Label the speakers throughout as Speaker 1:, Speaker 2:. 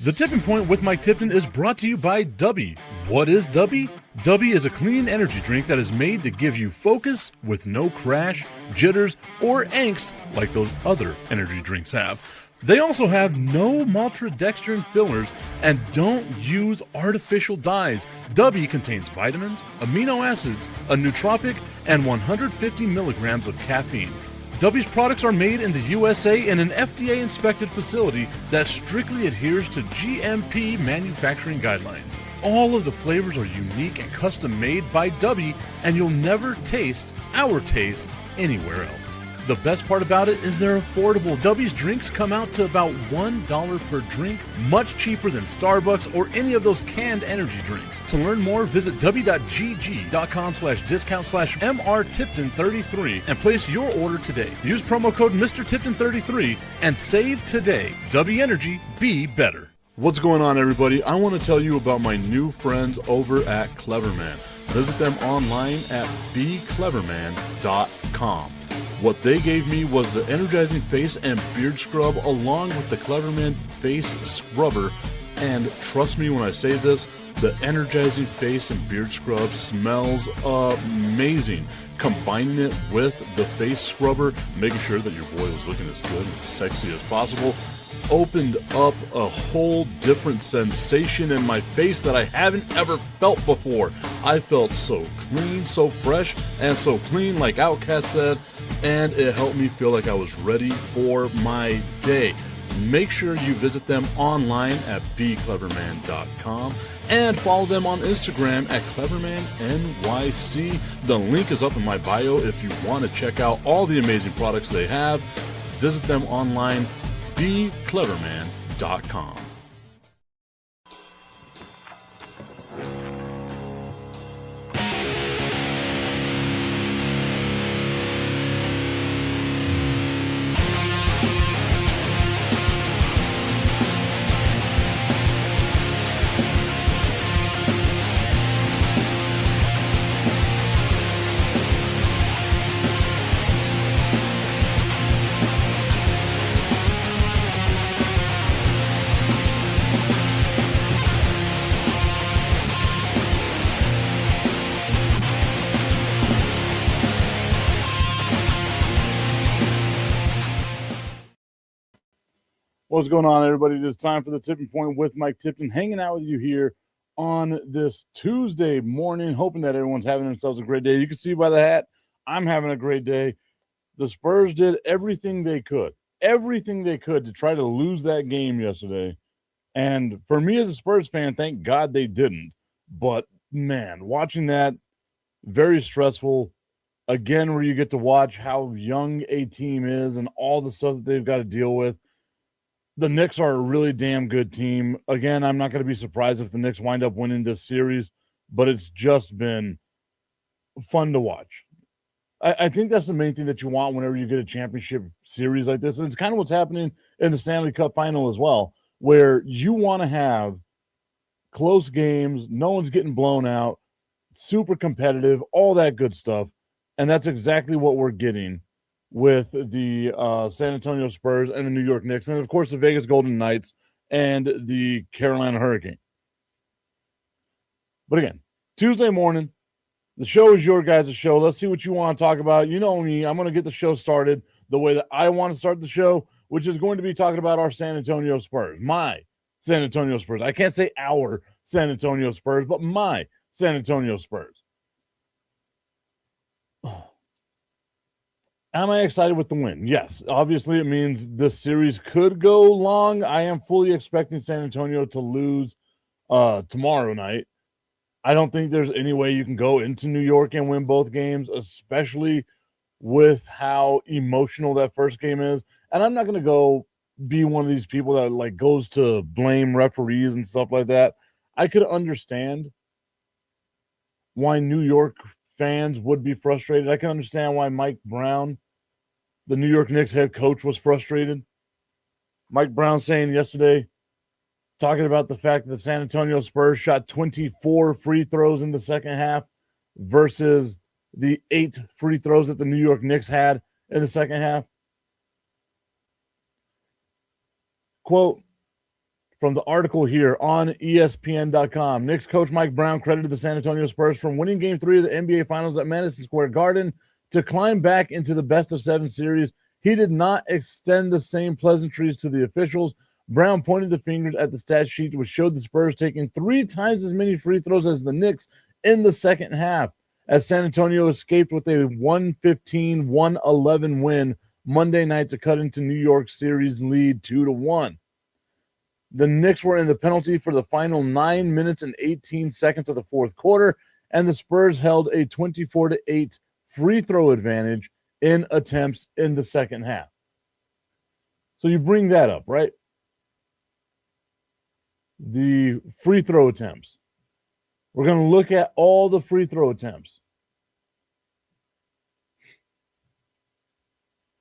Speaker 1: The Tipping Point with Mike Tipton is brought to you by Dubby. What is Dubby? Dubby is a clean energy drink that is made to give you focus with no crash, jitters, or angst like those other energy drinks have. They also have no maltodextrin fillers and don't use artificial dyes. Dubby contains vitamins, amino acids, a nootropic, and 150 milligrams of caffeine. Dubby's products are made in the USA in an FDA-inspected facility that strictly adheres to GMP manufacturing guidelines. All of the flavors are unique and custom-made by Dubby, and you'll never taste our taste anywhere else. The best part about it is they're affordable. Dubby's drinks come out to about $1 per drink, much cheaper than Starbucks or any of those canned energy drinks. To learn more, visit w.gg.com/discount/MRTipton33 and place your order today. Use promo code MrTipton33 and save today. Dubby Energy, be better. What's going on, everybody? I want to tell you about my new friends over at Cleverman. Visit them online at becleverman.com. What they gave me was the energizing face and beard scrub along with the Cleverman face scrubber. And trust me when I say this, the energizing face and beard scrub smells amazing. Combining it with the face scrubber, making sure that your boy was looking as good and sexy as possible, opened up a whole different sensation in my face that I haven't ever felt before. I felt so clean, so fresh, and so clean, like Outkast said, and it helped me feel like I was ready for my day. Make sure you visit them online at becleverman.com and follow them on Instagram at clevermannyc. The link is up in my bio if you want to check out all the amazing products they have. Visit them online, becleverman.com. What's going on, everybody? It is time for the Tipping Point with Mike Tipton, hanging out with you here on this Tuesday morning, hoping that everyone's having themselves a great day. You can see by the hat, I'm having a great day. The Spurs did everything they could to try to lose that game yesterday. And for me as a Spurs fan, thank God they didn't. But, man, watching that, very stressful. Again, where you get to watch how young a team is and all the stuff that they've got to deal with. The Knicks are a really damn good team. Again, I'm not going to be surprised if the Knicks wind up winning this series, but it's just been fun to watch. I think that's the main thing that you want whenever you get a championship series like this. And it's kind of what's happening in the Stanley Cup final as well, where you want to have close games, no one's getting blown out, super competitive, all that good stuff. And that's exactly what we're getting with the San Antonio Spurs and the New York Knicks, and of course the Vegas Golden Knights and the Carolina Hurricane. But again, Tuesday morning, the show is your guys' show. Let's see what you want to talk about. You know me, I'm going to get the show started the way that I want to start the show, which is going to be talking about our San Antonio Spurs, my San Antonio Spurs. I can't say our San Antonio Spurs, but my San Antonio Spurs. Am I excited with the win? Yes. Obviously, it means this series could go long. I am fully expecting San Antonio to lose tomorrow night. I don't think there's any way you can go into New York and win both games, especially with how emotional that first game is. And I'm not going to go be one of these people that like goes to blame referees and stuff like that. I could understand why New York fans would be frustrated. I can understand why Mike Brown, the New York Knicks head coach, was frustrated. Mike Brown saying yesterday, talking about the fact that the San Antonio Spurs shot 24 free throws in the second half versus the 8 free throws that the New York Knicks had in the second half. Quote, from the article here on ESPN.com. Knicks coach Mike Brown credited the San Antonio Spurs for winning Game 3 of the NBA Finals at Madison Square Garden to climb back into the best-of-7 series. He did not extend the same pleasantries to the officials. Brown pointed the fingers at the stat sheet, which showed the Spurs taking 3 times as many free throws as the Knicks in the second half, as San Antonio escaped with a 115-111 win Monday night to cut into New York's series lead 2-1. The Knicks were in the penalty for the final 9 minutes and 18 seconds of the fourth quarter, and the Spurs held a 24-8 free throw advantage in attempts in the second half. So you bring that up, right? The free throw attempts. We're going to look at all the free throw attempts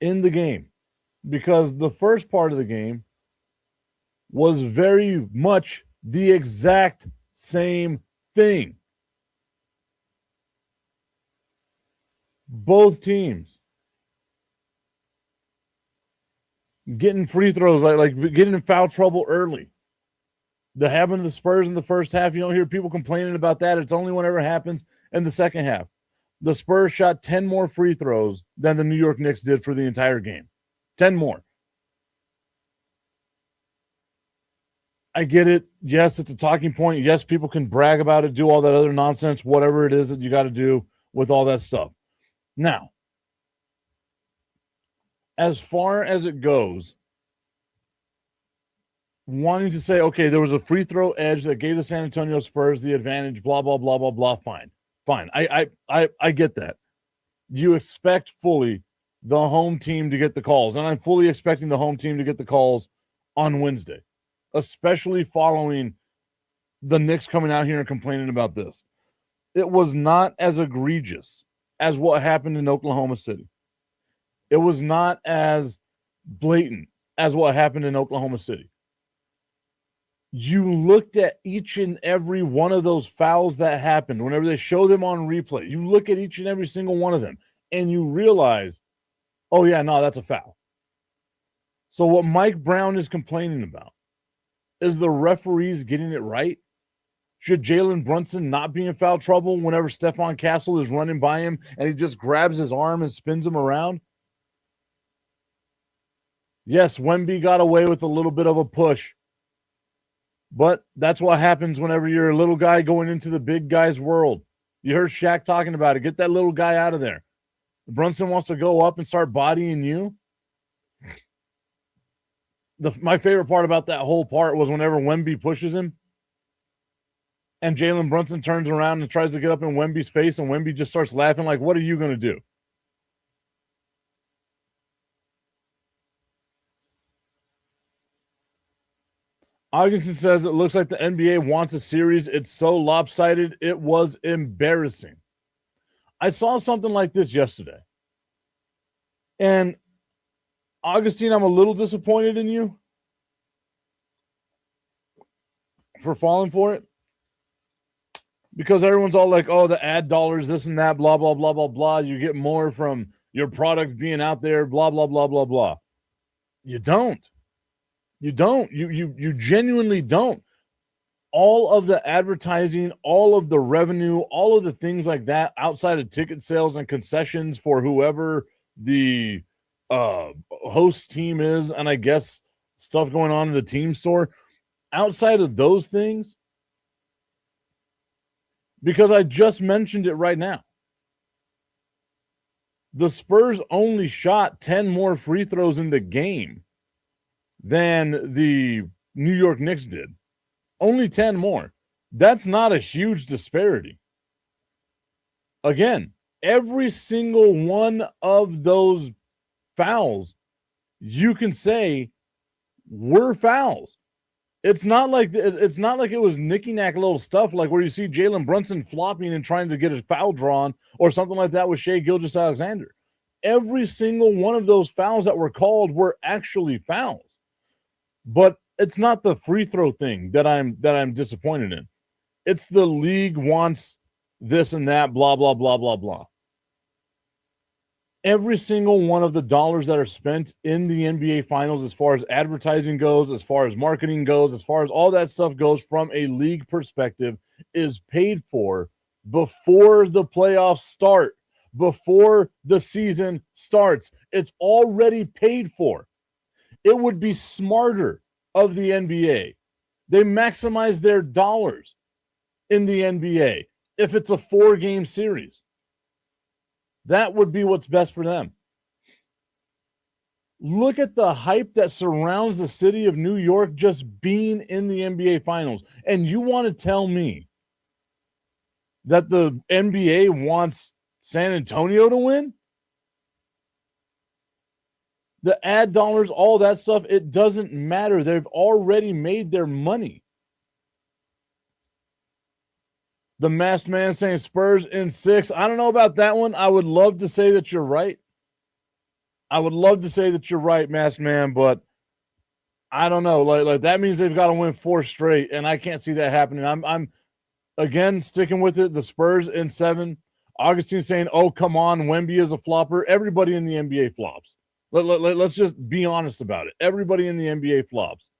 Speaker 1: in the game, because the first part of the game was very much the exact same thing. Both teams getting free throws, like getting in foul trouble early. That happened to the Spurs in the first half. You don't hear people complaining about that. It's only whenever it happens in the second half. The Spurs shot 10 more free throws than the New York Knicks did for the entire game. 10 more. I get it. Yes, it's a talking point. Yes, people can brag about it, do all that other nonsense, whatever it is that you got to do with all that stuff. Now, as far as it goes, wanting to say, okay, there was a free throw edge that gave the San Antonio Spurs the advantage, blah, blah, blah, blah, blah, fine. I get that. You expect fully the home team to get the calls, and I'm fully expecting the home team to get the calls on Wednesday, especially following the Knicks coming out here and complaining about this. It was not as egregious as what happened in Oklahoma City. It was not as blatant as what happened in Oklahoma City. You looked at each and every one of those fouls that happened whenever they show them on replay. You look at each and every single one of them, and you realize, oh, yeah, no, that's a foul. So what Mike Brown is complaining about is the referees getting it right. Should Jalen Brunson not be in foul trouble whenever Stephon Castle is running by him and he just grabs his arm and spins him around? Yes, Wemby got away with a little bit of a push. But that's what happens whenever you're a little guy going into the big guy's world. You heard Shaq talking about it. Get that little guy out of there. Brunson wants to go up and start bodying you. My favorite part about that whole part was whenever Wemby pushes him and Jalen Brunson turns around and tries to get up in Wemby's face, and Wemby just starts laughing like, what are you going to do? Augustin says it looks like the NBA wants a series. It's so lopsided. It was embarrassing. I saw something like this yesterday. And Augustine, I'm a little disappointed in you for falling for it. Because everyone's all like, oh, the ad dollars, this and that, blah, blah, blah, blah, blah. You get more from your product being out there, blah, blah, blah, blah, blah. You don't. You don't. You genuinely don't. All of the advertising, all of the revenue, all of the things like that outside of ticket sales and concessions for whoever the host team is, and I guess stuff going on in the team store, outside of those things, because I just mentioned it right now, the Spurs only shot 10 more free throws in the game than the New York Knicks did. Only 10 more. That's not a huge disparity. Again, every single one of those fouls, you can say, were fouls. It's not like it was knicky-knack little stuff like where you see Jalen Brunson flopping and trying to get his foul drawn or something like that with Shai Gilgeous-Alexander. Every single one of those fouls that were called were actually fouls. But it's not the free throw thing that I'm disappointed in. It's the league wants this and that, blah, blah, blah, blah, blah. Every single one of the dollars that are spent in the NBA Finals, as far as advertising goes, as far as marketing goes, as far as all that stuff goes from a league perspective, is paid for before the playoffs start, before the season starts. It's already paid for. It would be smarter of the NBA. They maximize their dollars in the NBA if it's a 4-game series. That would be what's best for them. Look at the hype that surrounds the city of New York just being in the NBA Finals. And you want to tell me that the NBA wants San Antonio to win? The ad dollars, all that stuff, it doesn't matter. They've already made their money. The masked man saying Spurs in 6. I don't know about that one. I would love to say that you're right. I would love to say that you're right, masked man, but I don't know. Like that means they've got to win 4 straight, and I can't see that happening. I'm again sticking with it. The Spurs in 7. Augustine saying, "Oh, come on, Wemby is a flopper." Everybody in the NBA flops. Let's just be honest about it. Everybody in the NBA flops.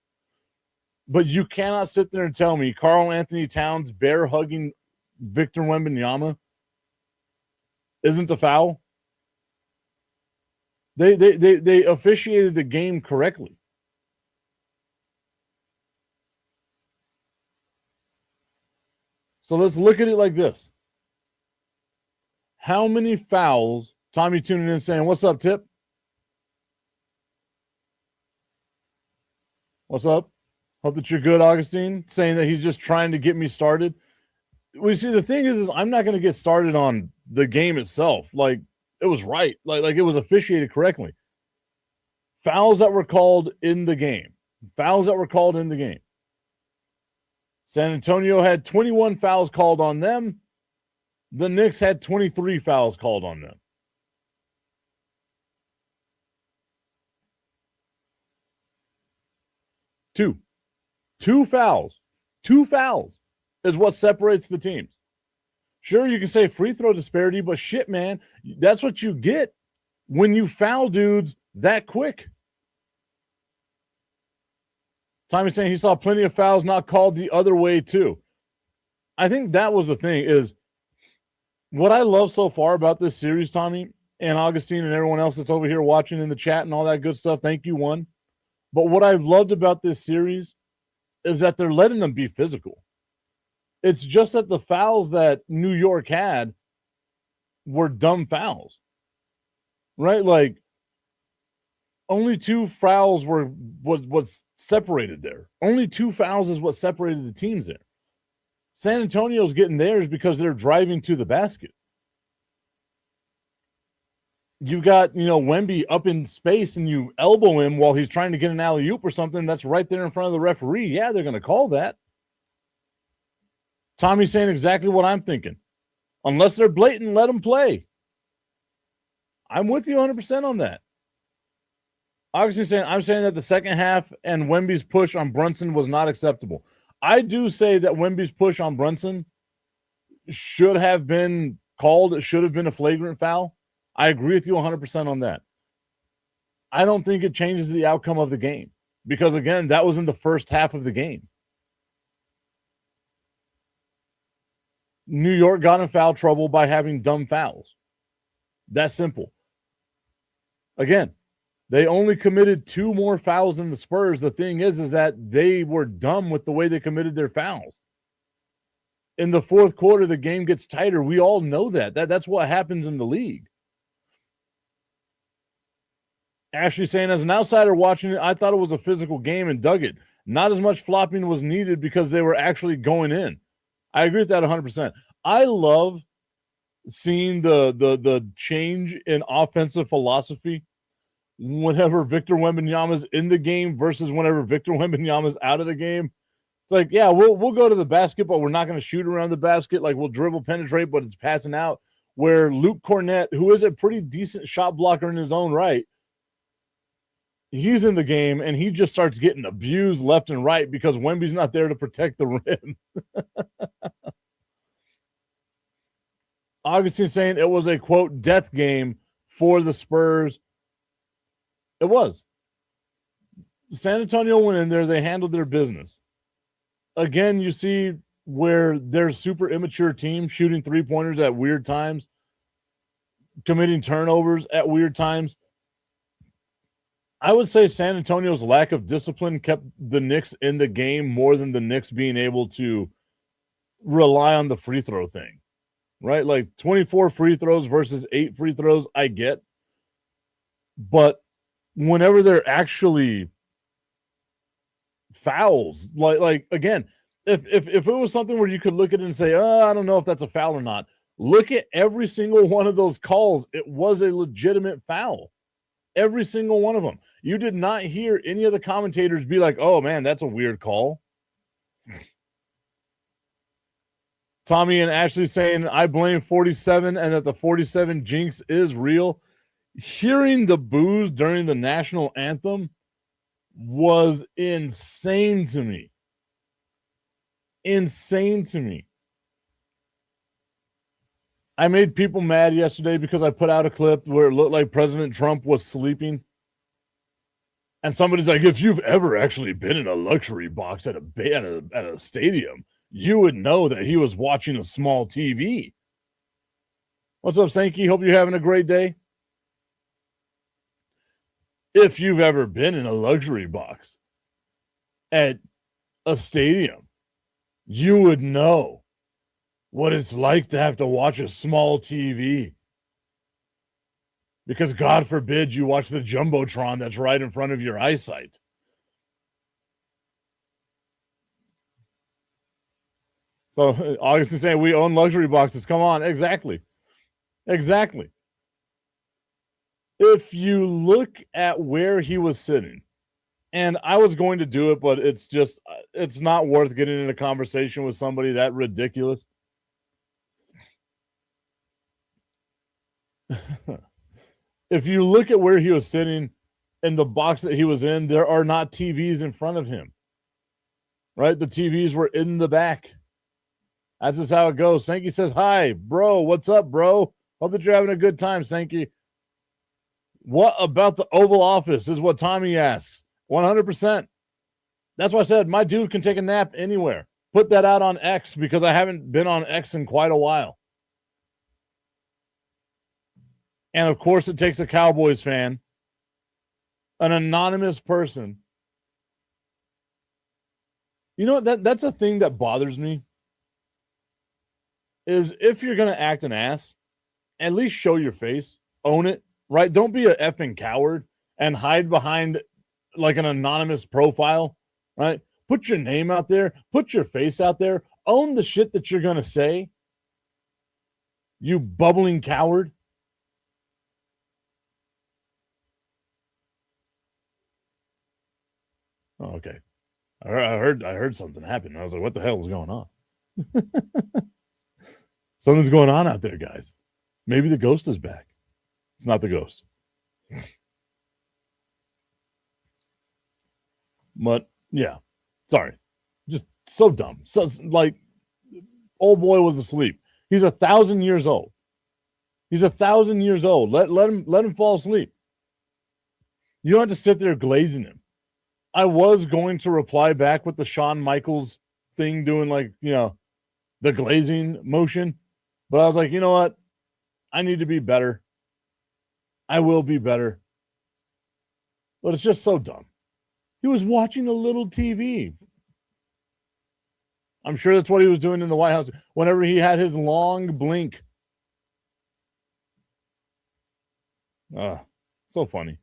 Speaker 1: But you cannot sit there and tell me Karl Anthony Towns bear hugging Victor Wembanyama isn't a foul. They officiated the game correctly. So let's look at it like this. How many fouls? Tommy tuning in saying, "What's up, Tip? What's up? Hope that you're good," Augustine, saying that he's just trying to get me started. We see the thing is I'm not going to get started on the game itself. Like, it was right. Like it was officiated correctly. Fouls that were called in the game. Fouls that were called in the game. San Antonio had 21 fouls called on them. The Knicks had 23 fouls called on them. Two fouls is what separates the teams. Sure, you can say free throw disparity, but shit, man, that's what you get when you foul dudes that quick. Tommy's saying he saw plenty of fouls not called the other way too. I think that was the thing is what I love so far about this series, Tommy and Augustine and everyone else that's over here watching in the chat and all that good stuff. Thank you, one. But what I've loved about this series is that they're letting them be physical. It's just that the fouls that New York had were dumb fouls, right? Like only 2 fouls was separated there. Only 2 fouls is what separated the teams there. San Antonio's getting theirs because they're driving to the basket. You've got, Wemby up in space and you elbow him while he's trying to get an alley-oop or something that's right there in front of the referee. Yeah, they're going to call that. Tommy's saying exactly what I'm thinking. Unless they're blatant, let them play. I'm with you 100% on that. Obviously, I'm saying that the second half and Wemby's push on Brunson was not acceptable. I do say that Wemby's push on Brunson should have been called. It should have been a flagrant foul. I agree with you 100% on that. I don't think it changes the outcome of the game because, again, that was in the first half of the game. New York got in foul trouble by having dumb fouls. That's simple. Again, they only committed 2 more fouls than the Spurs. The thing is that they were dumb with the way they committed their fouls. In the fourth quarter, the game gets tighter. We all know that. That's what happens in the league. Ashley saying, as an outsider watching it, I thought it was a physical game and dug it. Not as much flopping was needed because they were actually going in. I agree with that 100%. I love seeing the change in offensive philosophy whenever Victor Wembanyama's in the game versus whenever Victor Wembanyama's out of the game. It's like, yeah, we'll go to the basket, but we're not going to shoot around the basket. Like, we'll dribble, penetrate, but it's passing out. Where Luke Cornett, who is a pretty decent shot blocker in his own right, he's in the game, and he just starts getting abused left and right because Wemby's not there to protect the rim. Augustine saying it was a, quote, death game for the Spurs. It was. San Antonio went in there. They handled their business. Again, you see where they're a super immature team shooting three-pointers at weird times, committing turnovers at weird times. I would say San Antonio's lack of discipline kept the Knicks in the game more than the Knicks being able to rely on the free throw thing, right? Like 24 free throws versus 8 free throws, I get. But whenever they're actually fouls, like again, if it was something where you could look at it and say, I don't know if that's a foul or not, look at every single one of those calls. It was a legitimate foul. Every single one of them. You did not hear any of the commentators be like, oh, man, that's a weird call. Tommy and Ashley saying, I blame 47 and that the 47 jinx is real. Hearing the boos during the national anthem was insane to me. Insane to me. I made people mad yesterday because I put out a clip where it looked like President Trump was sleeping. And somebody's like, if you've ever actually been in a luxury box at a stadium, you would know that he was watching a small TV. What's up, Sankey? Hope you're having a great day. If you've ever been in a luxury box at a stadium, you would know what it's like to have to watch a small TV. Because God forbid you watch the Jumbotron that's right in front of your eyesight. So August is saying we own luxury boxes. Come on. Exactly. Exactly. If you look at where he was sitting, and I was going to do it, but it's not worth getting in a conversation with somebody that ridiculous. If you look at where he was sitting in the box that he was in, there are not TVs in front of him, right? The TVs were in the back. That's just how it goes. Sankey says, hi, bro. What's up, bro? Hope that you're having a good time, Sankey. What about the Oval Office is what Tommy asks. 100%. That's why I said my dude can take a nap anywhere. Put that out on X because I haven't been on X in quite a while. And, of course, it takes a Cowboys fan, an anonymous person. You know what? That's a thing that bothers me is if you're going to act an ass, at least show your face. Own it, right? Don't be a effing coward and hide behind like an anonymous profile, right? Put your name out there. Put your face out there. Own the shit that you're going to say. You bubbling coward. Oh, okay. I heard something happen. I was like, what the hell is going on? Something's going on out there, guys. Maybe the ghost is back. It's not the ghost. But, yeah. Sorry. Just so dumb. So, like, old boy was asleep. He's 1,000 years old. He's 1,000 years old. Let him fall asleep. You don't have to sit there glazing him. I was going to reply back with the Shawn Michaels thing doing like, the glazing motion. But I was like, you know what? I need to be better. I will be better. But it's just so dumb. He was watching a little TV. I'm sure that's what he was doing in the White House whenever he had his long blink. So funny.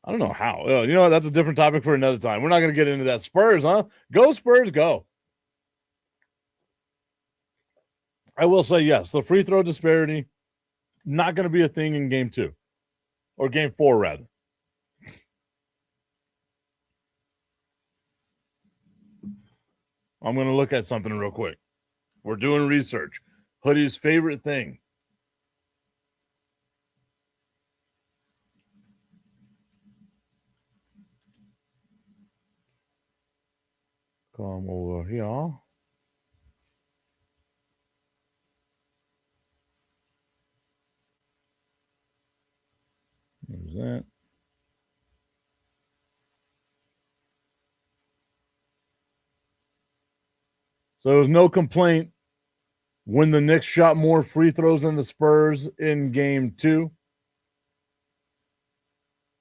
Speaker 1: I don't know how. You know what? That's a different topic for another time. We're not going to get into that. Spurs, huh? Go Spurs, go. I will say yes. The free throw disparity, not going to be a thing in game 2. Or game 4, rather. I'm going to look at something real quick. We're doing research. Hoodie's favorite thing. Come over here. So there was no complaint when the Knicks shot more free throws than the Spurs in game 2.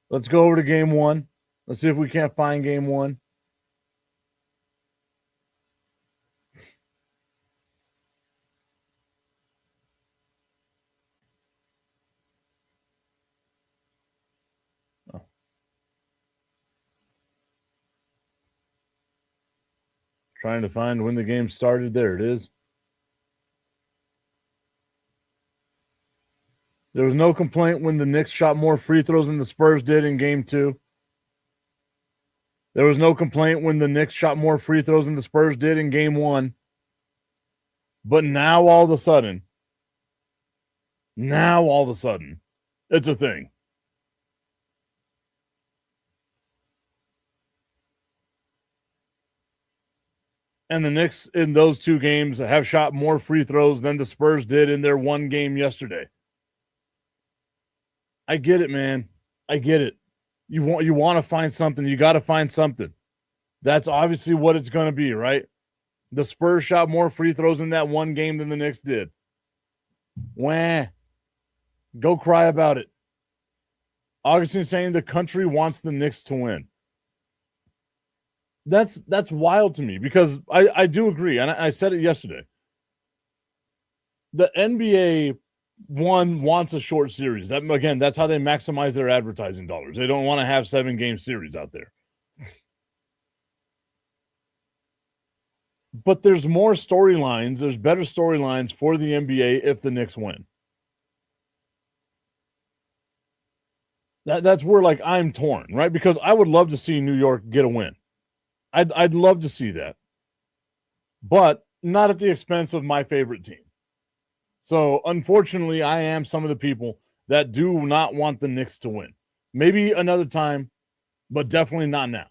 Speaker 1: Let's go over to game 1. Let's see if we can't find game 1. Trying to find when the game started. There it is. There was no complaint when the Knicks shot more free throws than the Spurs did in game 2. There was no complaint when the Knicks shot more free throws than the Spurs did in game 1. But now all of a sudden, it's a thing. And the Knicks in those 2 games have shot more free throws than the Spurs did in their 1 game yesterday. I get it, man. I get it. You want to find something. You got to find something. That's obviously what it's going to be, right? The Spurs shot more free throws in that 1 game than the Knicks did. Wah. Go cry about it. Augustine saying the country wants the Knicks to win. That's wild to me because I do agree, and I said it yesterday. The NBA wants a short series. That's how they maximize their advertising dollars. They don't want to have 7-game series out there. But there's more storylines. There's better storylines for the NBA if the Knicks win. That's where I'm torn, right? Because I would love to see New York get a win. I'd love to see that. But not at the expense of my favorite team. So, unfortunately, I am some of the people that do not want the Knicks to win. Maybe another time, but definitely not now.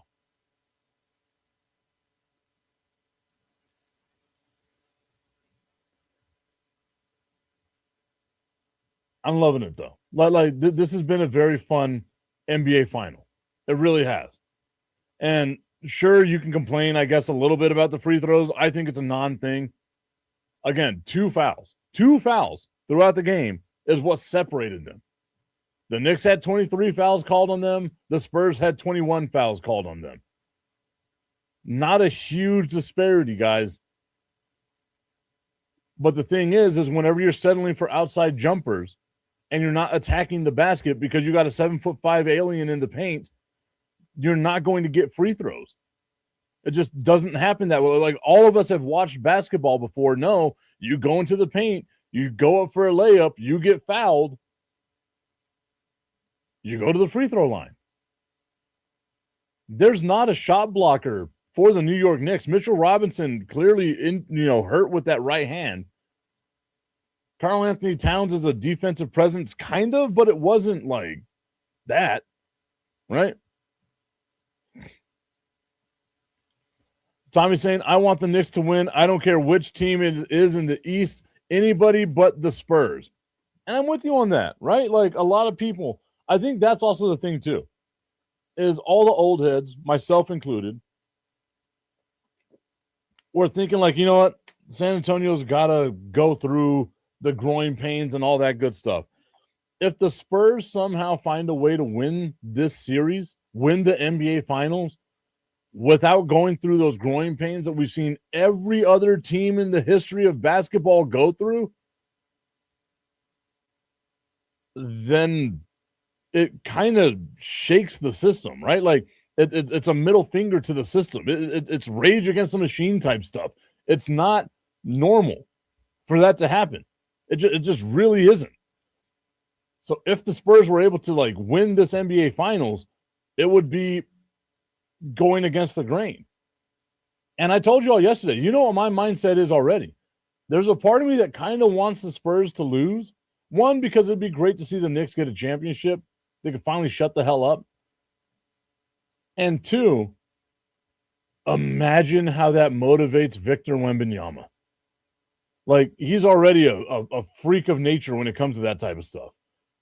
Speaker 1: I'm loving it, though. This has been a very fun NBA final. It really has. And sure, you can complain, I guess, a little bit about the free throws. I think it's a non-thing. Again, 2 fouls. 2 fouls throughout the game is what separated them. The Knicks had 23 fouls called on them. The Spurs had 21 fouls called on them. Not a huge disparity, guys. But the thing is whenever you're settling for outside jumpers and you're not attacking the basket because you got a 7'5" alien in the paint, you're not going to get free throws. It just doesn't happen that way. All of us have watched basketball before. No, you go into the paint, you go up for a layup, you get fouled, you go to the free throw line. There's not a shot blocker for the New York Knicks. Mitchell Robinson clearly hurt with that right hand. Karl Anthony Towns is a defensive presence, kind of, but it wasn't like that, right? Tommy's saying, I want the Knicks to win. I don't care which team it is in the East, anybody but the Spurs. And I'm with you on that, right? A lot of people, I think that's also the thing too, is all the old heads, myself included, were thinking you know what? San Antonio's got to go through the growing pains and all that good stuff. If the Spurs somehow find a way to win this series, win the NBA Finals, without going through those growing pains that we've seen every other team in the history of basketball go through, then it kind of shakes the system, right? It's a middle finger to the system. It's rage against the machine type stuff. It's not normal for that to happen. It just really isn't. So if the Spurs were able to win this NBA Finals, it would be going against the grain. And I told you all yesterday, you know what my mindset is already. There's a part of me that kind of wants the Spurs to lose. One, because it'd be great to see the Knicks get a championship. They could finally shut the hell up. And 2, imagine how that motivates Victor Wembanyama. He's already a freak of nature when it comes to that type of stuff.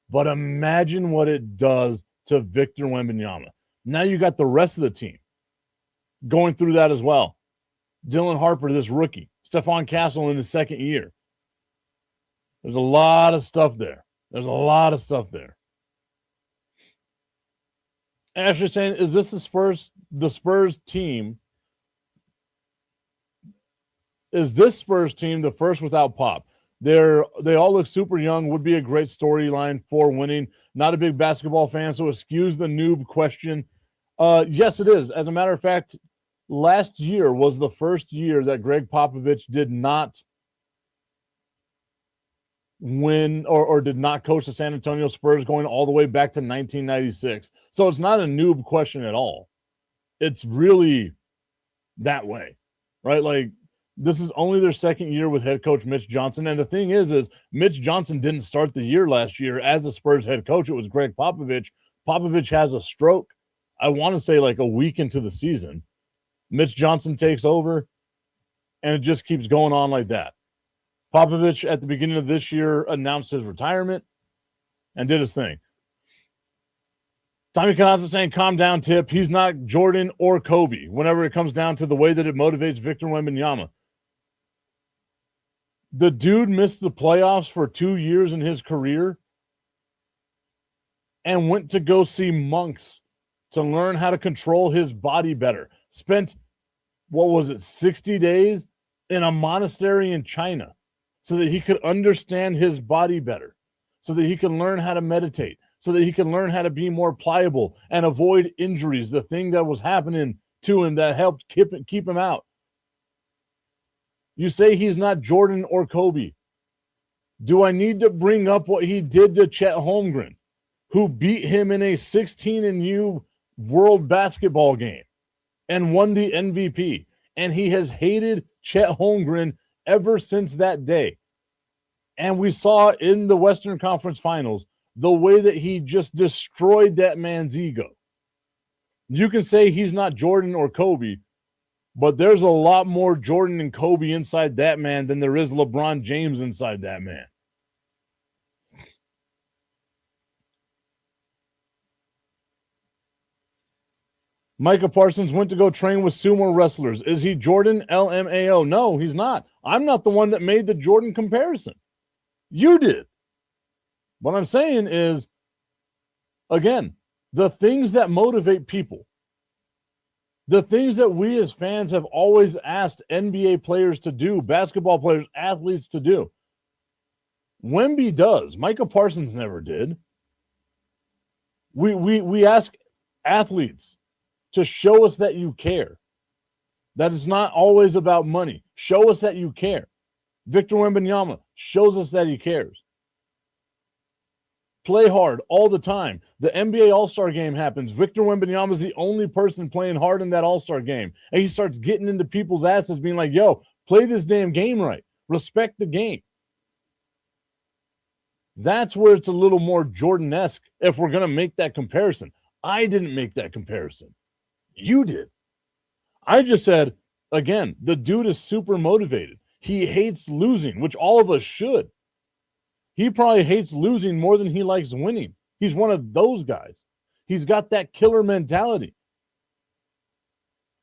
Speaker 1: But imagine what it does to Victor Wembanyama. Now you got the rest of the team going through that as well. Dylan Harper, this rookie, Stephon Castle in his second year. There's a lot of stuff there. Ashley saying, is this the Spurs team? Is this Spurs team the first without Pop? They all look super young. Would be a great storyline for winning. Not a big basketball fan, so excuse the noob question. Yes, it is. As a matter of fact, last year was the first year that Greg Popovich did not win or did not coach the San Antonio Spurs going all the way back to 1996. So it's not a noob question at all. It's really that way, right? Like, this is only their second year with head coach Mitch Johnson. And the thing is Mitch Johnson didn't start the year last year as a Spurs head coach. It was Greg Popovich. Popovich has a stroke, I want to say like a week into the season. Mitch Johnson takes over, and it just keeps going on like that. Popovich, at the beginning of this year, announced his retirement and did his thing. Tommy Canazza saying, calm down, Tip. He's not Jordan or Kobe whenever it comes down to the way that it motivates Victor Wembanyama. The dude missed the playoffs for 2 years in his career and went to go see monks to learn how to control his body better. Spent, 60 days in a monastery in China so that he could understand his body better, so that he can learn how to meditate, so that he can learn how to be more pliable and avoid injuries, the thing that was happening to him that helped keep him out. You say he's not Jordan or Kobe. Do I need to bring up what he did to Chet Holmgren, who beat him in a 16-U world basketball game and won the MVP? And he has hated Chet Holmgren ever since that day. And we saw in the Western Conference Finals the way that he just destroyed that man's ego. You can say he's not Jordan or Kobe, but there's a lot more Jordan and Kobe inside that man than there is LeBron James inside that man. Micah Parsons went to go train with sumo wrestlers. Is he Jordan? LMAO. No, he's not. I'm not the one that made the Jordan comparison. You did. What I'm saying is, again, the things that motivate people, the things that we as fans have always asked NBA players to do, basketball players, athletes to do, Wemby does. Micah Parsons never did. We ask athletes to show us that you care. That it's not always about money. Show us that you care. Victor Wembanyama shows us that he cares. Play hard all the time. The NBA All-Star game happens. Victor Wembanyama is the only person playing hard in that All-Star game. And he starts getting into people's asses being like, yo, play this damn game right. Respect the game. That's where it's a little more Jordan-esque if we're going to make that comparison. I didn't make that comparison. You did. I just said, again, the dude is super motivated. He hates losing, which all of us should. He probably hates losing more than he likes winning. He's one of those guys. He's got that killer mentality.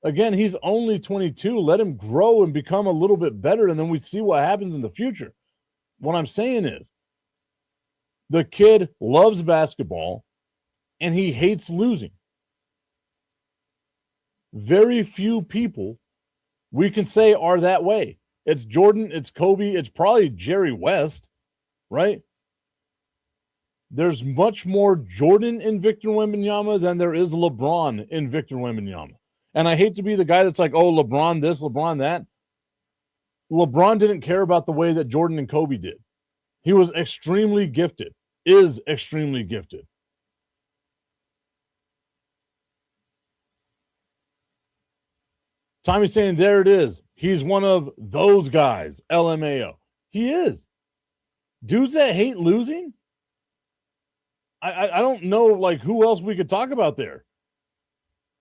Speaker 1: Again, he's only 22. Let him grow and become a little bit better, and then we see what happens in the future. What I'm saying is, the kid loves basketball, and he hates losing. Very few people we can say are that way. It's Jordan, it's Kobe, it's probably Jerry West, right? There's much more Jordan in Victor Wembanyama than there is LeBron in Victor Wembanyama. And I hate to be the guy that's like, oh, LeBron this, LeBron that. LeBron didn't care about the way that Jordan and Kobe did. He was extremely gifted, is extremely gifted. Tommy's saying, there it is. He's one of those guys, LMAO. He is. Dudes that hate losing? I don't know, like, who else we could talk about there.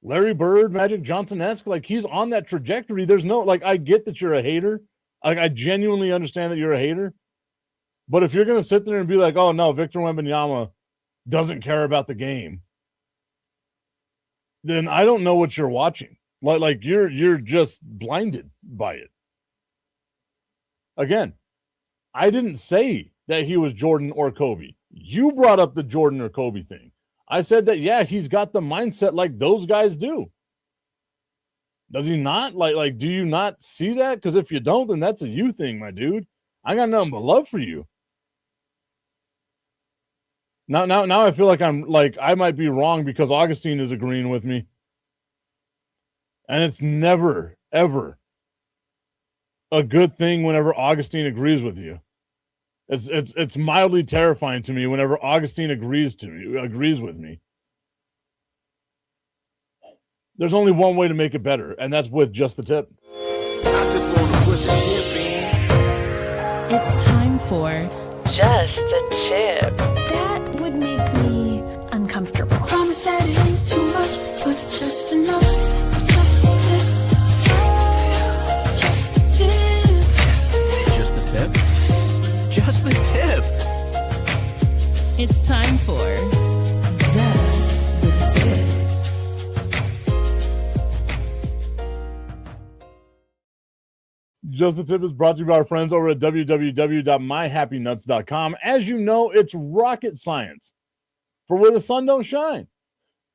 Speaker 1: Larry Bird, Magic Johnson-esque, like, he's on that trajectory. There's no, like, I get that you're a hater. Like, I genuinely understand that you're a hater. But if you're going to sit there and be like, oh, no, Victor Wembanyama doesn't care about the game, then I don't know what you're watching. Like you're just blinded by it. Again, I didn't say that he was Jordan or Kobe. You brought up the Jordan or Kobe thing. I said that, yeah, he's got the mindset like those guys do. Does he not? Like, do you not see that? Because if you don't, then that's a you thing, my dude. I got nothing but love for you. Now I feel like I might be wrong because Augustine is agreeing with me. And it's never, ever a good thing whenever Augustine agrees with you. It's mildly terrifying to me whenever Augustine agrees with me. There's only one way to make it better, and that's with just the tip.
Speaker 2: I just want to put the tip in.
Speaker 3: It's time for
Speaker 4: Just the Tip.
Speaker 3: That would make me uncomfortable.
Speaker 5: Promise that it ain't too much, but just enough. Just a tip. Just a tip.
Speaker 2: Just the tip. Just the tip.
Speaker 3: It's time for Just the Tip.
Speaker 1: Just the Tip is brought to you by our friends over at www.myhappynuts.com. As you know, it's rocket science for where the sun don't shine.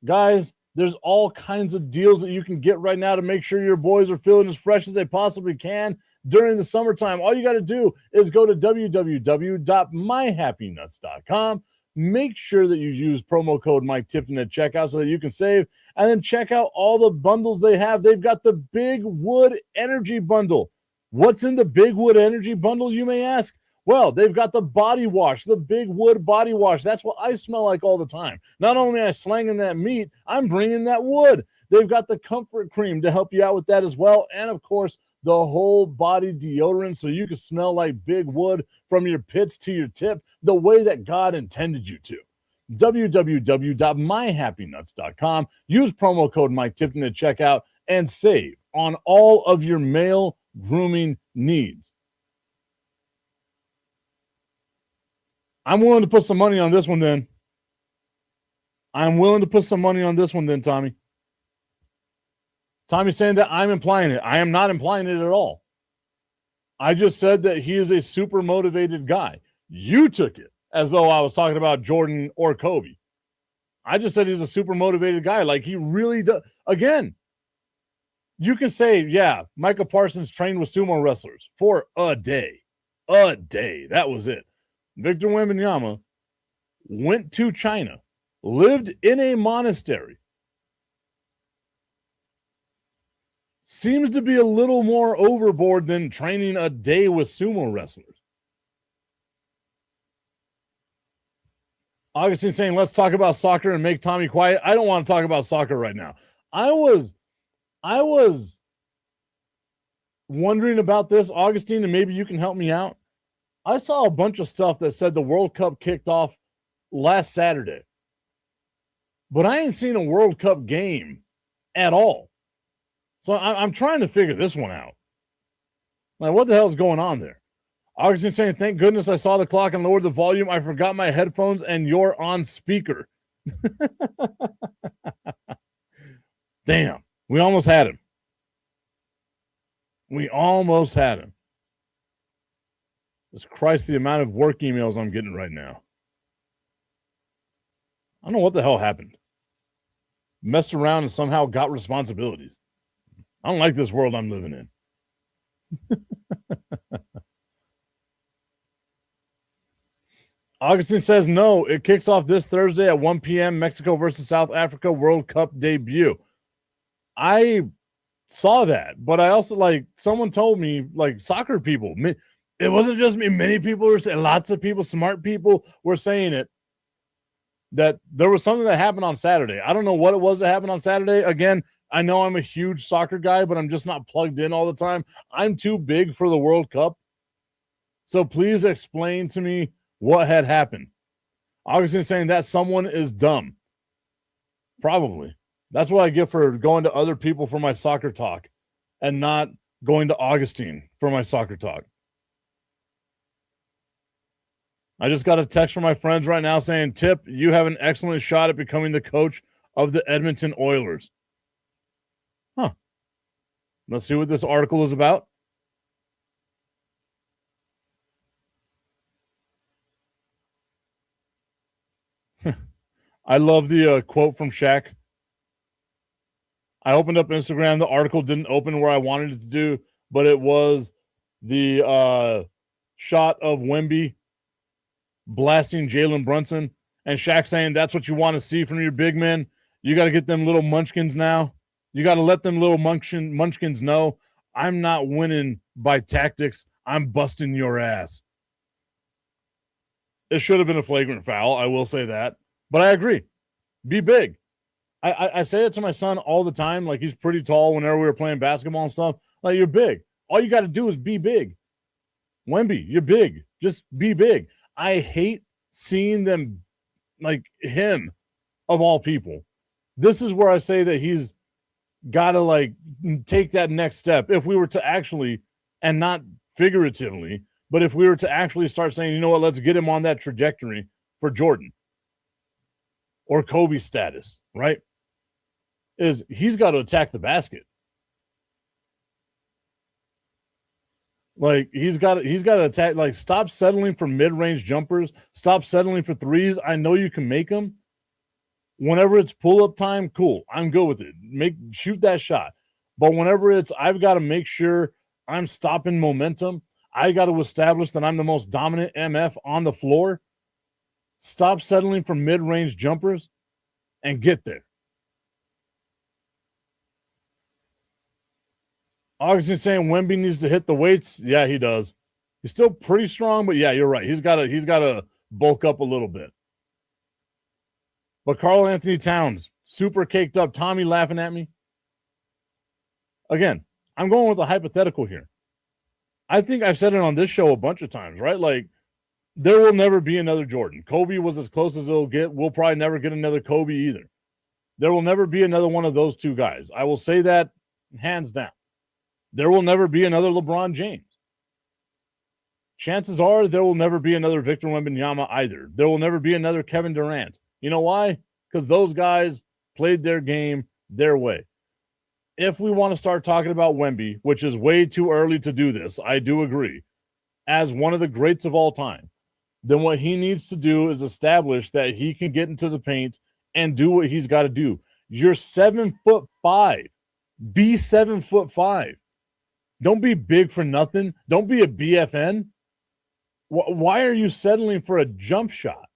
Speaker 1: Guys, there's all kinds of deals that you can get right now to make sure your boys are feeling as fresh as they possibly can during the summertime. All you got to do is go to www.myhappynuts.com. Make sure that you use promo code Mike Tipton at checkout so that you can save, and then check out all the bundles they have. They've got the Big Wood Energy Bundle. What's in the Big Wood Energy Bundle, you may ask? Well, they've got the body wash, the Big Wood body wash. That's what I smell like all the time. Not only am I slanging that meat, I'm bringing that wood. They've got the comfort cream to help you out with that as well. And, of course, the whole body deodorant so you can smell like Big Wood from your pits to your tip the way that God intended you to. www.myhappynuts.com. Use promo code Mike Tipton at checkout and save on all of your male grooming needs. I'm willing to put some money on this one then. Tommy. Tommy's saying that I'm implying it. I am not implying it at all. I just said that he is a super motivated guy. You took it as though I was talking about Jordan or Kobe. I just said he's a super motivated guy. Like, he really does. Again, you can say, yeah, Micah Parsons trained with sumo wrestlers for a day. A day. That was it. Victor Wembanyama went to China, lived in a monastery. Seems to be a little more overboard than training a day with sumo wrestlers. Augustine saying, let's talk about soccer and make Tommy quiet. I don't want to talk about soccer right now. I was wondering about this, Augustine, and maybe you can help me out. I saw a bunch of stuff that said the World Cup kicked off last Saturday, but I ain't seen a World Cup game at all. So I'm trying to figure this one out. Like, what the hell is going on there? Augustine saying, thank goodness I saw the clock and lowered the volume. I forgot my headphones and you're on speaker. Damn, we almost had him. It's Christ, the amount of work emails I'm getting right now. I don't know what the hell happened. Messed around and somehow got responsibilities. I don't like this world I'm living in. Augustine says, no, it kicks off this Thursday at 1 p.m. Mexico versus South Africa World Cup debut. I saw that, but I also, like, someone told me, like, soccer people, it wasn't just me. Many people were saying, lots of people, smart people were saying it, that there was something that happened on Saturday. I don't know what it was that happened on Saturday. Again, I know I'm a huge soccer guy, but I'm just not plugged in all the time. I'm too big for the World Cup. So please explain to me what had happened. Augustine saying that someone is dumb. Probably. That's what I get for going to other people for my soccer talk and not going to Augustine for my soccer talk. I just got a text from my friends right now saying, Tip, you have an excellent shot at becoming the coach of the Edmonton Oilers. Huh. Let's see what this article is about. I love the quote from Shaq. I opened up Instagram. The article didn't open where I wanted it to do, but it was the shot of Wemby blasting Jalen Brunson, and Shaq saying that's what you want to see from your big men. You got to get them little munchkins now. You got to let them little munchkins know I'm not winning by tactics. I'm busting your ass. It should have been a flagrant foul. I will say that, but I agree. Be big. I say it to my son all the time. Like, he's pretty tall whenever we were playing basketball and stuff. Like, you're big. All you got to do is be big. Wemby, you're big. Just be big. I hate seeing them, like him, of all people. This is where I say that he's got to, like, take that next step. If we were to actually, and not figuratively, but if we were to actually start saying, you know what, let's get him on that trajectory for Jordan or Kobe status, right? Is he's got to attack the basket. Like, he's got to attack. Like, stop settling for mid-range jumpers. Stop settling for threes. I know you can make them. Whenever it's pull-up time, cool. I'm good with it. Shoot that shot. But whenever it's, I've got to make sure I'm stopping momentum. I got to establish that I'm the most dominant MF on the floor. Stop settling for mid-range jumpers and get there. Augustine saying Wemby needs to hit the weights. Yeah, he does. He's still pretty strong, but yeah, you're right. He's got to bulk up a little bit. But Karl Anthony Towns, super caked up. Tommy laughing at me. Again, I'm going with a hypothetical here. I think I've said it on this show a bunch of times, right? Like, there will never be another Jordan. Kobe was as close as it'll get. We'll probably never get another Kobe either. There will never be another one of those two guys. I will say that hands down. There will never be another LeBron James. Chances are there will never be another Victor Wembanyama either. There will never be another Kevin Durant. You know why? Because those guys played their game their way. If we want to start talking about Wemby, which is way too early to do this, I do agree, as one of the greats of all time, then what he needs to do is establish that he can get into the paint and do what he's got to do. You're 7'5". Be 7'5". Don't be big for nothing. Don't be a BFN. Why are you settling for a jump shot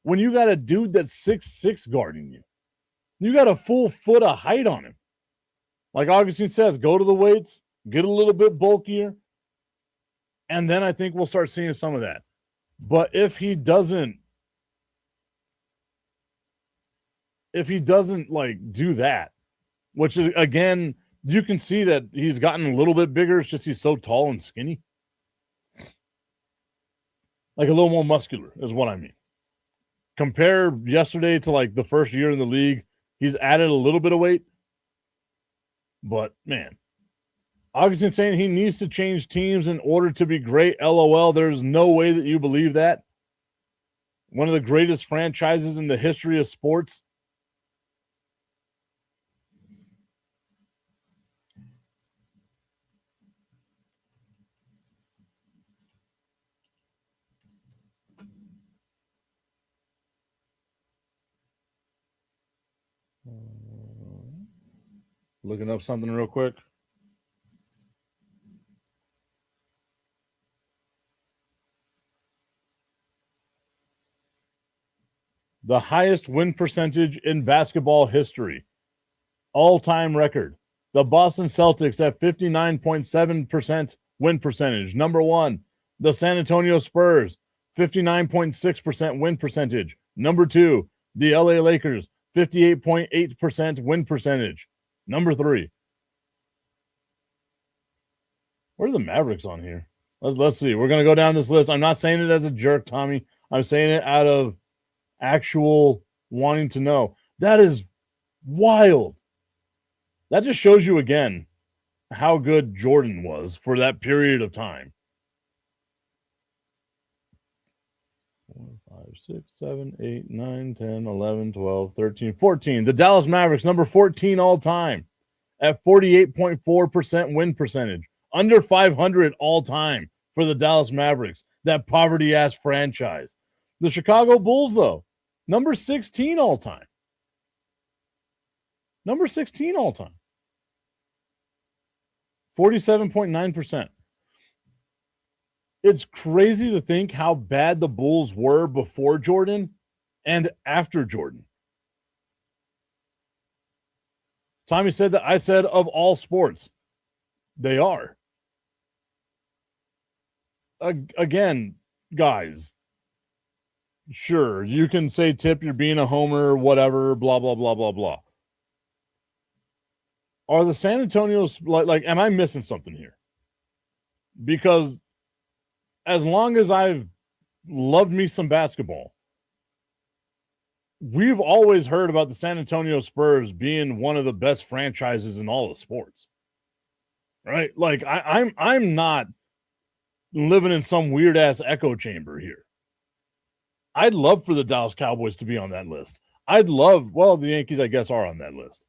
Speaker 1: when you got a dude that's 6'6" guarding you? You got a full foot of height on him. Like Augustine says, go to the weights, get a little bit bulkier, and then I think we'll start seeing some of that. But if he doesn't like do that, which is, again, you can see that he's gotten a little bit bigger. It's just he's so tall and skinny. Like, a little more muscular is what I mean. Compare yesterday to, like, the first year in the league. He's added a little bit of weight. But, man, Augustine saying he needs to change teams in order to be great. LOL, there's no way that you believe that. One of the greatest franchises in the history of sports. Looking up something real quick. The highest win percentage in basketball history. All-time record. The Boston Celtics at 59.7% win percentage. Number one, the San Antonio Spurs, 59.6% win percentage. Number two, the LA Lakers, 58.8% win percentage. Number three. Where are the Mavericks on here? Let's see. We're going to go down this list. I'm not saying it as a jerk, Tommy. I'm saying it out of actual wanting to know. That is wild. That just shows you again how good Jordan was for that period of time. 4, 5, 6, 7, 8, 9, 10, 11, 12, 13, 14. The Dallas Mavericks, number 14 all time at 48.4% win percentage. Under 500 all time for the Dallas Mavericks, that poverty-ass franchise. The Chicago Bulls, though, Number 16 all time. Number 16 all time. 47.9%. It's crazy to think how bad the Bulls were before Jordan and after Jordan. Tommy said that I said of all sports, they are. Again, guys, sure, you can say, Tip, you're being a homer, whatever, blah, blah, blah, blah, blah. Are the San Antonio's, like, am I missing something here? Because as long as I've loved me some basketball, we've always heard about the San Antonio Spurs being one of the best franchises in all of sports. Right? Like, I'm not living in some weird ass echo chamber here. I'd love for the Dallas Cowboys to be on that list. The Yankees, I guess, are on that list.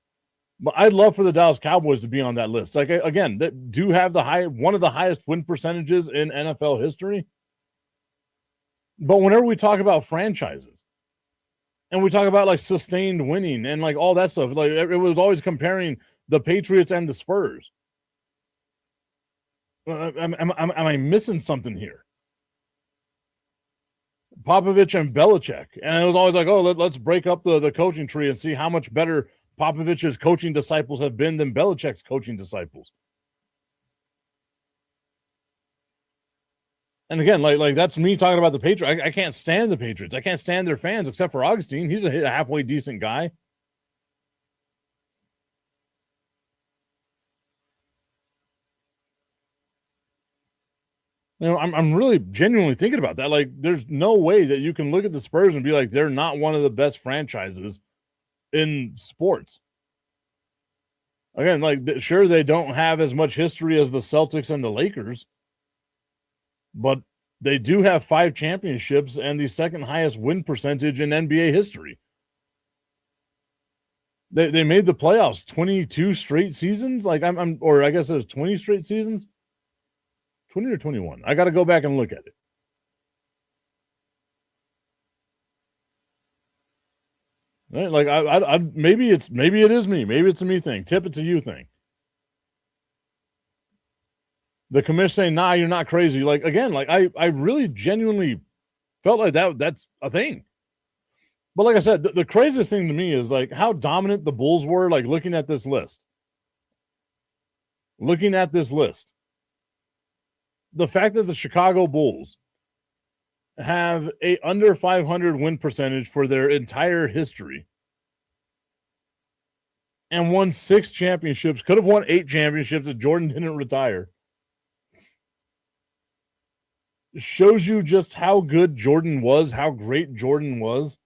Speaker 1: But I'd love for the Dallas Cowboys to be on that list. Like, again, that do have one of the highest win percentages in NFL history. But whenever we talk about franchises and we talk about like sustained winning and like all that stuff, like it was always comparing the Patriots and the Spurs. Am I missing something here? Popovich and Belichick. And it was always like, oh, let's break up the coaching tree and see how much better Popovich's coaching disciples have been than Belichick's coaching disciples. And again, like that's me talking about the Patriots. I can't stand the Patriots. I can't stand their fans except for Augustine. He's a halfway decent guy. You know, I'm really genuinely thinking about that. Like, there's no way that you can look at the Spurs and be like, they're not one of the best franchises in sports. Again, like, sure, they don't have as much history as the Celtics and the Lakers, but they do have 5 championships and the second highest win percentage in NBA history. They made the playoffs 22 straight seasons. Like, or I guess it was 20 straight seasons. 20 or 21. I got to go back and look at it. Right? Like, I maybe it is me. Maybe it's a me thing. Tip, it's a you thing. The commission saying, nah, you're not crazy. Like, again, like I really genuinely felt like that's a thing. But like I said, the craziest thing to me is like how dominant the Bulls were, like looking at this list. The fact that the Chicago Bulls have a under 500 win percentage for their entire history and won 6 championships, could have won 8 championships if Jordan didn't retire, shows you just how good Jordan was, how great Jordan was,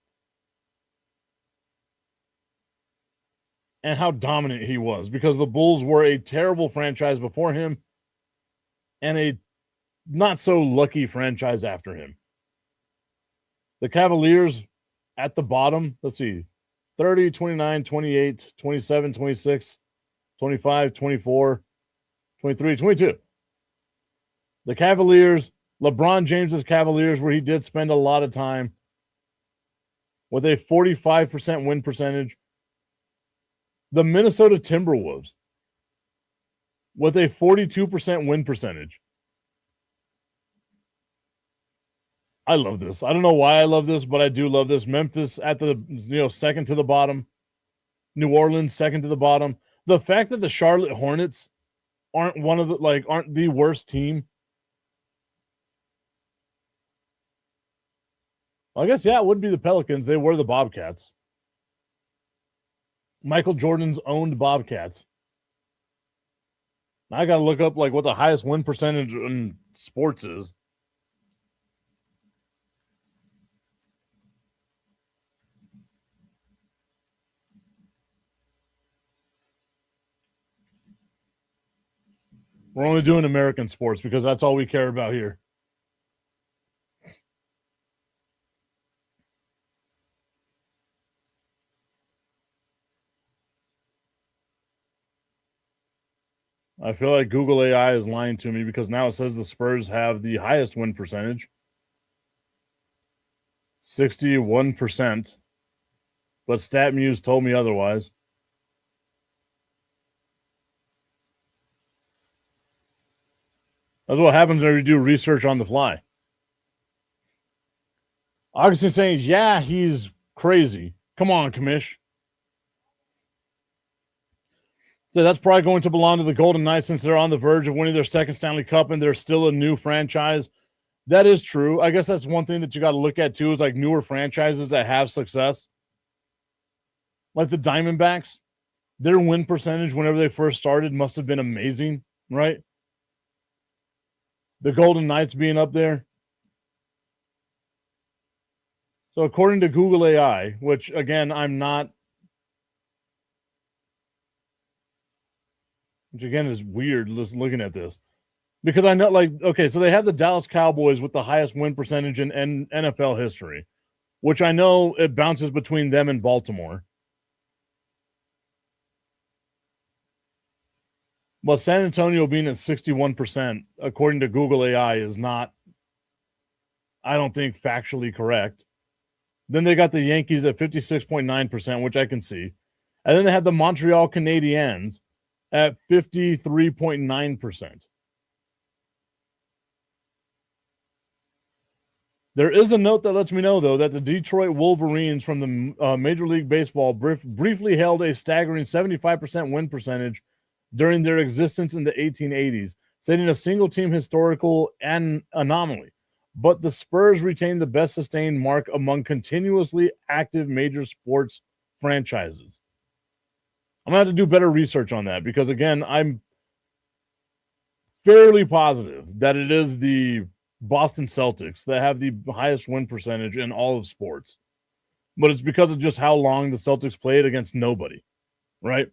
Speaker 1: and how dominant he was, because the Bulls were a terrible franchise before him and a not so lucky franchise after him. The Cavaliers at the bottom, let's see, 30, 29, 28, 27, 26, 25, 24, 23, 22. The Cavaliers, LeBron James's Cavaliers, where he did spend a lot of time, with a 45% win percentage. The Minnesota Timberwolves with a 42% win percentage. I love this. I don't know why I love this, but I do love this. Memphis at the second to the bottom. New Orleans second to the bottom. The fact that the Charlotte Hornets aren't the worst team. Well, I guess it would be the Pelicans. They were the Bobcats. Michael Jordan's owned Bobcats. I got to look up like what the highest win percentage in sports is. We're only doing American sports because that's all we care about here. I feel like Google AI is lying to me because now it says the Spurs have the highest win percentage. 61%. But StatMuse told me otherwise. That's what happens when you do research on the fly. Augustine saying, yeah, he's crazy. Come on, Commish. So that's probably going to belong to the Golden Knights since they're on the verge of winning their second Stanley Cup and they're still a new franchise. That is true. I guess that's one thing that you got to look at too, is like newer franchises that have success. Like the Diamondbacks, their win percentage whenever they first started must have been amazing, right? The Golden Knights being up there. So according to Google AI, which again, I'm not, which again is weird looking at this, because I know, like, okay, so they have the Dallas Cowboys with the highest win percentage in NFL history, which I know it bounces between them and Baltimore. But San Antonio being at 61%, according to Google AI, is not, I don't think, factually correct. Then they got the Yankees at 56.9%, which I can see. And then they have the Montreal Canadiens at 53.9%. There is a note that lets me know, though, that the Detroit Wolverines from the Major League Baseball briefly held a staggering 75% win percentage during their existence in the 1880s, setting a single-team historical anomaly. But the Spurs retained the best sustained mark among continuously active major sports franchises. I'm going to have to do better research on that because, again, I'm fairly positive that it is the Boston Celtics that have the highest win percentage in all of sports. But it's because of just how long the Celtics played against nobody, right?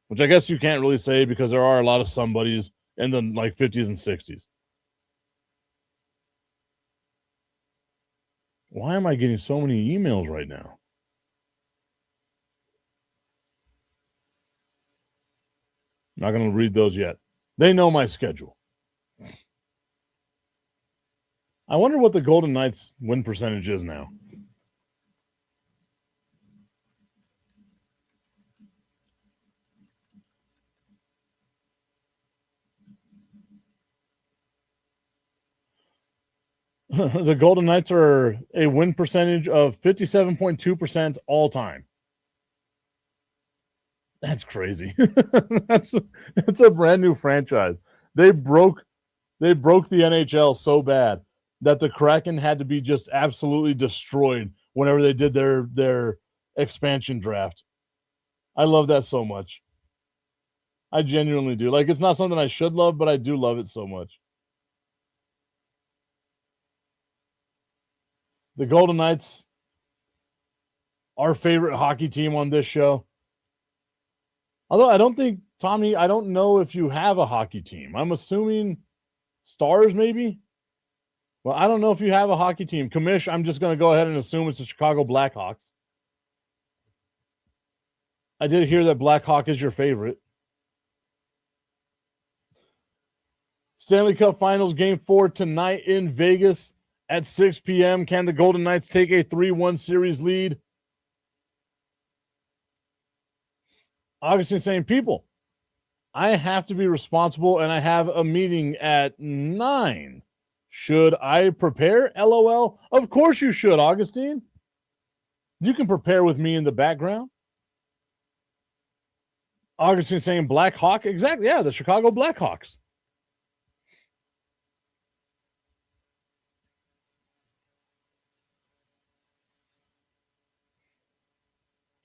Speaker 1: Which I guess you can't really say because there are a lot of somebodies in the like 50s and 60s. Why am I getting so many emails right now? Not going to read those yet. They know my schedule. I wonder what the Golden Knights win percentage is now. The Golden Knights are a win percentage of 57.2% all time. That's crazy. that's a brand new franchise. They broke the NHL so bad that the Kraken had to be just absolutely destroyed whenever they did their expansion draft. I love that so much. I genuinely do. Like, it's not something I should love, but I do love it so much. The Golden Knights, our favorite hockey team on this show. Although I don't think, Tommy, I don't know if you have a hockey team. I'm assuming Stars, maybe? Well, I don't know if you have a hockey team. Commish, I'm just going to go ahead and assume it's the Chicago Blackhawks. I did hear that Blackhawk is your favorite. Stanley Cup Finals Game 4 tonight in Vegas at 6 p.m. Can the Golden Knights take a 3-1 series lead? Augustine saying, people, I have to be responsible and I have a meeting at 9. Should I prepare? LOL. Of course you should, Augustine. You can prepare with me in the background. Augustine saying Black Hawk. Exactly. Yeah, the Chicago Blackhawks.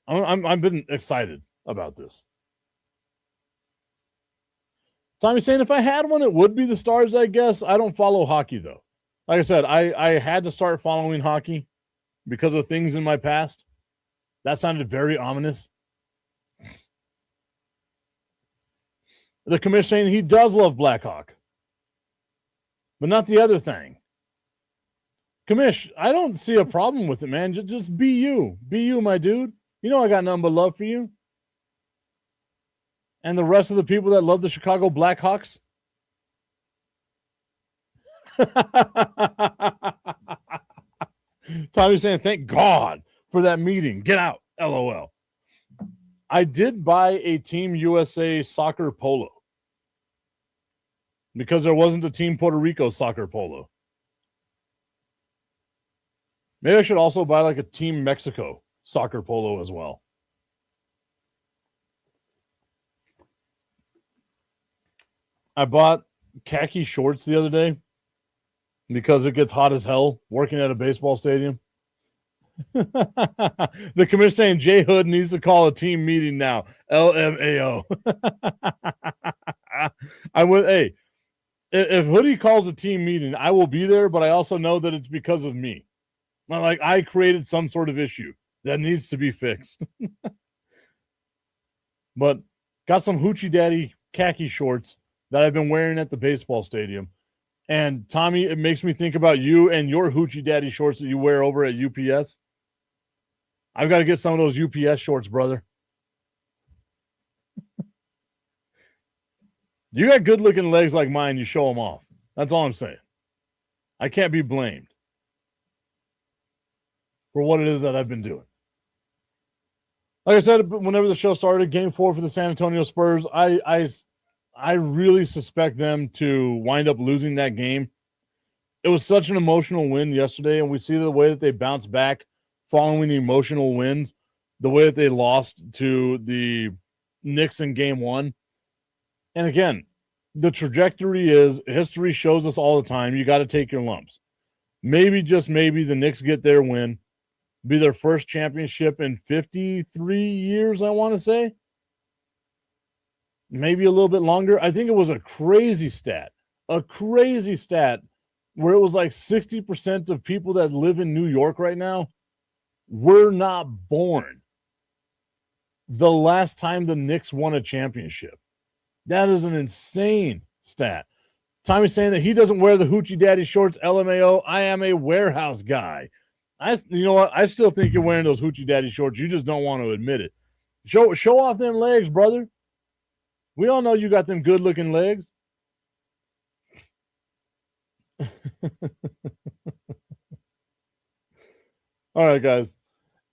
Speaker 1: I've been excited about this. Tommy's saying if I had one, it would be the Stars, I guess. I don't follow hockey, though. Like I said, I had to start following hockey because of things in my past. That sounded very ominous. The commissioner saying he does love Blackhawk, but not the other thing. Commish, I don't see a problem with it, man. Just be you. Be you, my dude. You know I got nothing but love for you. And the rest of the people that love the Chicago Blackhawks. Tommy's saying, thank God for that meeting. Get out. LOL. I did buy a Team USA soccer polo because there wasn't a Team Puerto Rico soccer polo. Maybe I should also buy like a Team Mexico soccer polo as well. I bought khaki shorts the other day because it gets hot as hell working at a baseball stadium. The commissioner saying Jay Hood needs to call a team meeting now. LMAO. I would. Hey, if Hoodie calls a team meeting, I will be there, but I also know that it's because of me. Like I created some sort of issue that needs to be fixed. But got some Hoochie Daddy khaki shorts that I've been wearing at the baseball stadium. And Tommy, it makes me think about you and your Hoochie Daddy shorts that you wear over at UPS. I've got to get some of those UPS shorts, brother. You got good looking legs like mine. You show them off. That's all I'm saying. I can't be blamed for what it is that I've been doing. Like I said, whenever the show started, Game 4 for the San Antonio Spurs, I really suspect them to wind up losing that game. It was such an emotional win yesterday, and we see the way that they bounce back following emotional wins, the way that they lost to the Knicks in Game 1. And again, the trajectory is history shows us all the time. You got to take your lumps. Maybe, just maybe, the Knicks get their win, be their first championship in 53 years, I want to say. Maybe a little bit longer. I think it was a crazy stat where it was like 60% of people that live in New York right now were not born the last time the Knicks won a championship. That is an insane stat. Tommy's saying that he doesn't wear the Hoochie Daddy shorts. LMAO. I am a warehouse guy. You know what? I still think you're wearing those Hoochie Daddy shorts. You just don't want to admit it. Show off them legs, brother. We all know you got them good looking legs. All right, guys.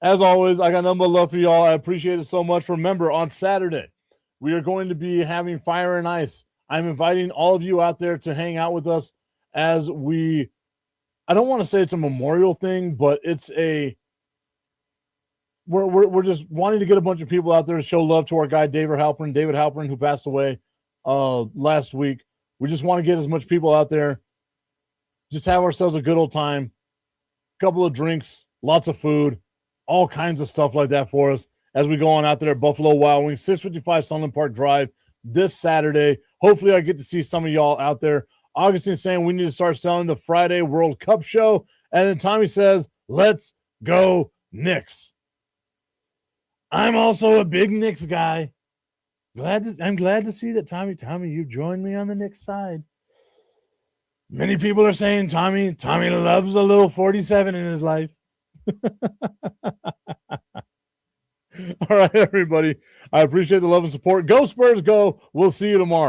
Speaker 1: As always, I got nothing but love for y'all. I appreciate it so much. Remember, on Saturday, we are going to be having Fire and Ice. I'm inviting all of you out there to hang out with us as we, I don't want to say it's a memorial thing, but it's we're just wanting to get a bunch of people out there to show love to our guy, David Halpern, who passed away last week. We just want to get as much people out there, just have ourselves a good old time, couple of drinks, lots of food, all kinds of stuff like that for us as we go on out there at Buffalo Wild Wings, 655 Sunland Park Drive this Saturday. Hopefully I get to see some of y'all out there. Augustine's saying we need to start selling the Friday World Cup show. And then Tommy says, let's go Knicks. I'm also a big Knicks guy. I'm glad to see that, Tommy, you joined me on the Knicks side. Many people are saying Tommy loves a little 47 in his life. All right, everybody. I appreciate the love and support. Go Spurs, go. We'll see you tomorrow.